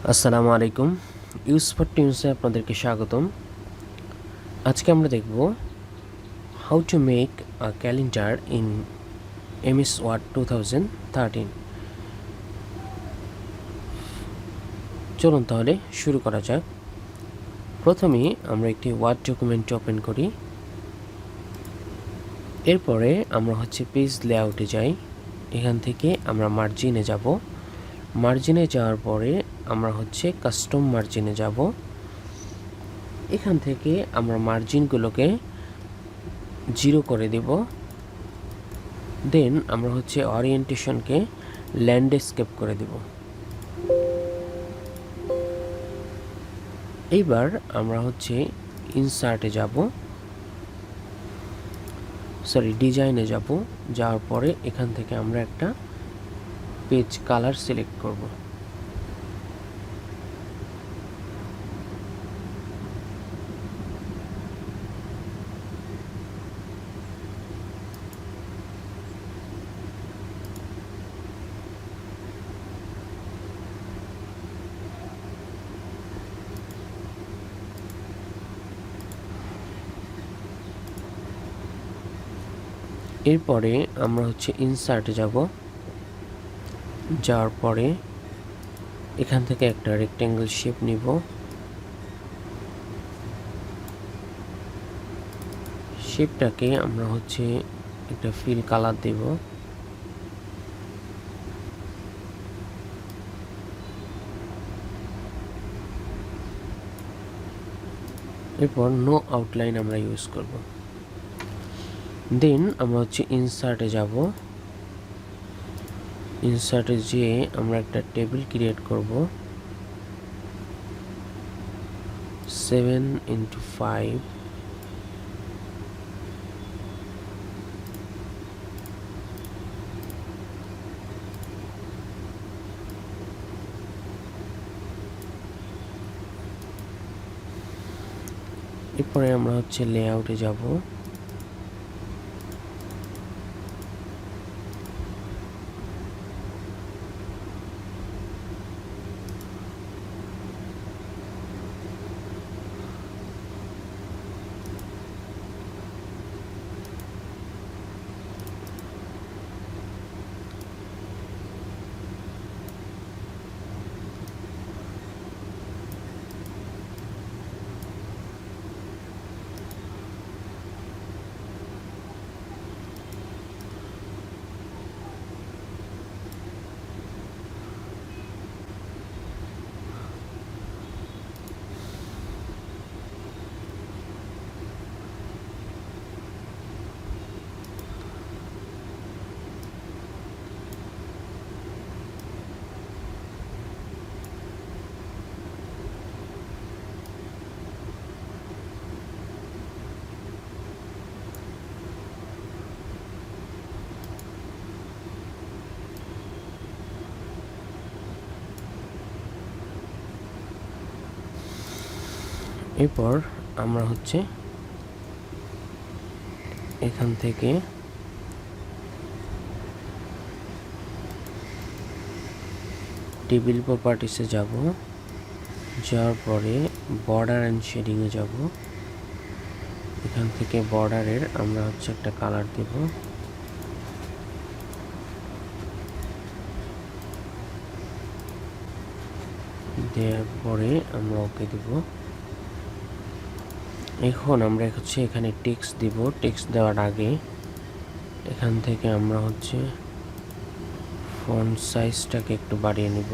আসসালামু আলাইকুম। Use for টিউন্সে আপনাদেরকে স্বাগতম। আজকে আমরা দেখব how to make a calendar in MS Word 2013। চলুন তাহলে শুরু করা যাক। প্রথমে আমরা একটি ওয়ার্ড ডকুমেন্ট ওপেন করি। এরপরে আমরা পেজ লেআউটে যাই। এখান থেকে আমরা মার্জিনে যাব। মার্জিনে যাওয়ার পরে আমরা কাস্টম মার্জিনে যাব। এখান থেকে আমরা মার্জিনগুলোকে 0 করে দেব। দেন আমরা ওরিয়েন্টেশনকে ল্যান্ডস্কেপ করে দেব। এইবার আমরা ইনসার্টে যাব, ডিজাইনে যাব। যাওয়ার পরে এখান থেকে আমরা একটা পেজ কালার সিলেক্ট করব। এরপরে আমরা ইনসার্টে যাব। যাওয়ার পরে এখান থেকে একটা রেক্ট্যাঙ্গেল শেপ নিব। শেপটাকে আমরা একটা ফিল কালার দেব। এরপর নো আউটলাইন আমরা ইউজ করব। দেন আমরা ইনসার্টে যাব। ইনসার্টে যেয়ে আমরা একটা টেবিল ক্রিয়েট করব 7x5। এরপরে আমরা লেআউটে যাব। এরপর আমরা এখান থেকে টেবিল প্রপার্টিসে যাব। যাওয়ার পরে বর্ডার অ্যান্ড শেডিংয়ে যাব। এখান থেকে বর্ডারের আমরা একটা কালার দেব। দেওয়ার পরে আমরা ওকে দেব। এখন আমরা এখানে টেক্সট দিব। টেক্সট দেওয়ার আগে এখান থেকে আমরা ফন্ট সাইজটাকে একটু বাড়িয়ে নিব।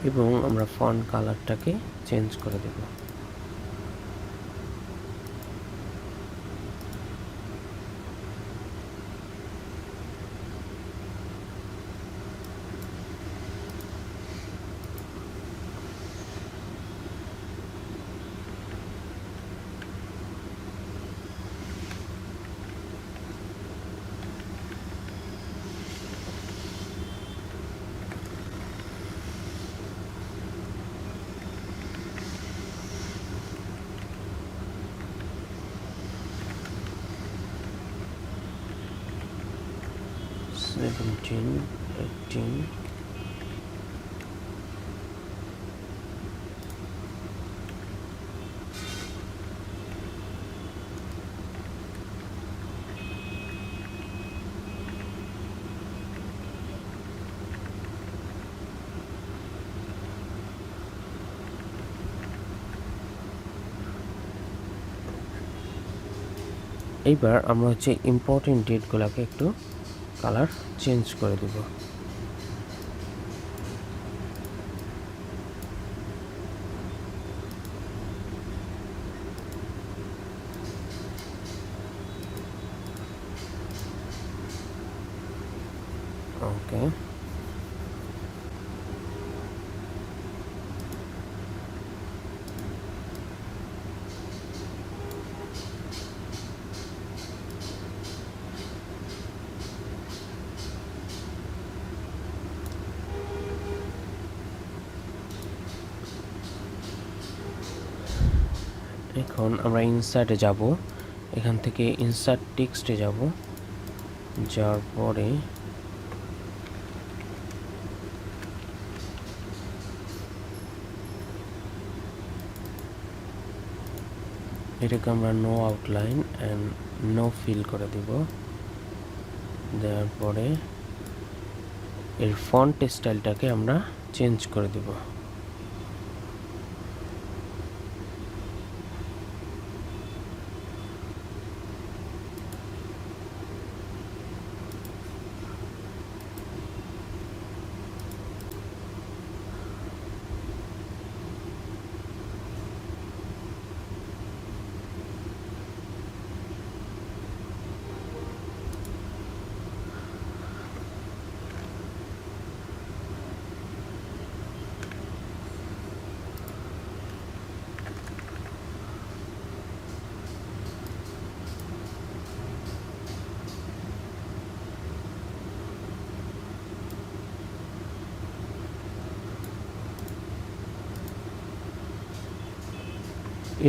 এবং আমরা ফন্ট কালারটাকে চেঞ্জ করে দেব। 17, 18, এইবার আমরা হচ্ছে ইম্পর্টেন্ট ডেটগুলোকে একটু কালার চেঞ্জ করে দেব। ওকে, এখন আমরা ইনসার্টে যাব। এখান থেকে ইনসার্ট টেক্সটে যাব, যাওয়ার পরে এটাকে আমরা no outline and no fill করে দিব। দেওয়ার পরে এর ফন্ট স্টাইলটাকে আমরা চেঞ্জ করে দিব।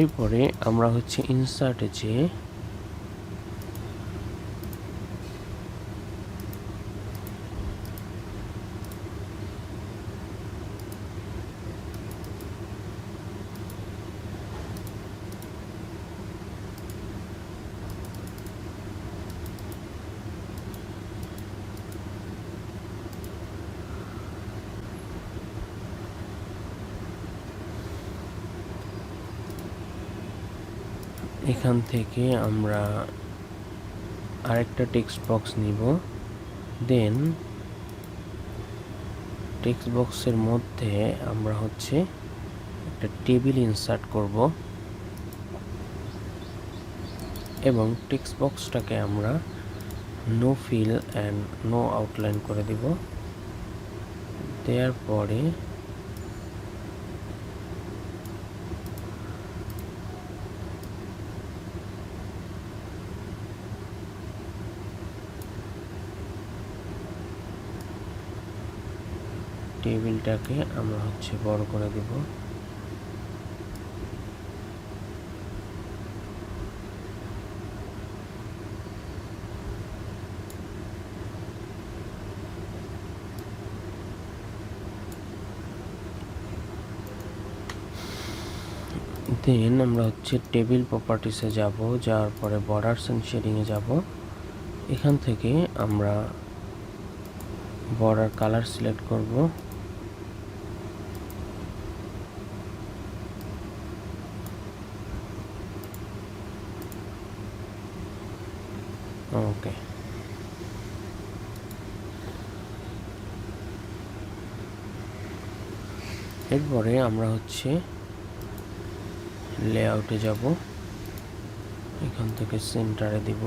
এরপরে আমরা হচ্ছে ইনসার্টে যেয়ে এখান থেকে আমরা আরেকটা টেক্সট বক্স নিব। দেন টেক্সট বক্সের মধ্যে আমরা হচ্ছে একটা টেবিল ইনসার্ট করব এবং টেক্সট বক্সটাকে আমরা no fill and no outline করে দিব। দেওয়ার পরে টেবিলটাকে আমরা হচ্ছে বড় করে দেব। দেন আমরা হচ্ছে টেবিল প্রপার্টিসে যাব, যাওয়ার পরে বর্ডারস এন্ড শেডিংয়ে যাব। এখান থেকে আমরা বর্ডার কালার সিলেক্ট করব। ওকে, এরপরে আমরা হচ্ছে লেআউটে যাব। এখান থেকে সেন্টারে দিব।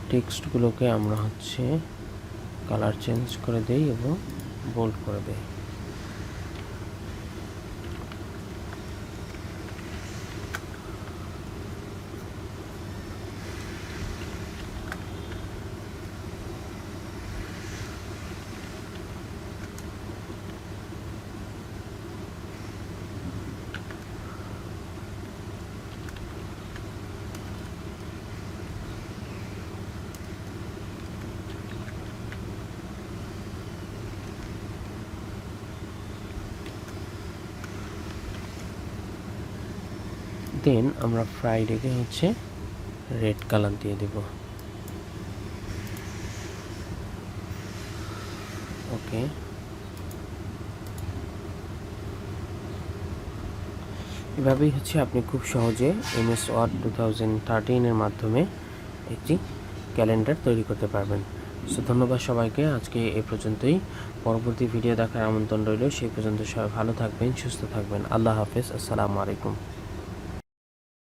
টেক্সটগুলোকে আমরা হচ্ছে কালার চেঞ্জ করে দেই এবং বোল্ড করে দেই। দেন আমরা ফ্রাইডেকে হচ্ছে রেড কালার দিয়ে দেব। ওকে, এভাবেই হচ্ছে আপনি খুব সহজে MS ওয়ার্ড 2013 এর মাধ্যমে একটি ক্যালেন্ডার তৈরি করতে পারবেন। সো ধন্যবাদ সবাইকে, আজকে এ পর্যন্তই। পরবর্তী ভিডিও দেখার আমন্ত্রণ রইল। সেই পর্যন্ত সবাই ভালো থাকবেন, সুস্থ থাকবেন। আল্লাহ হাফেজ, আসসালামু আলাইকুম।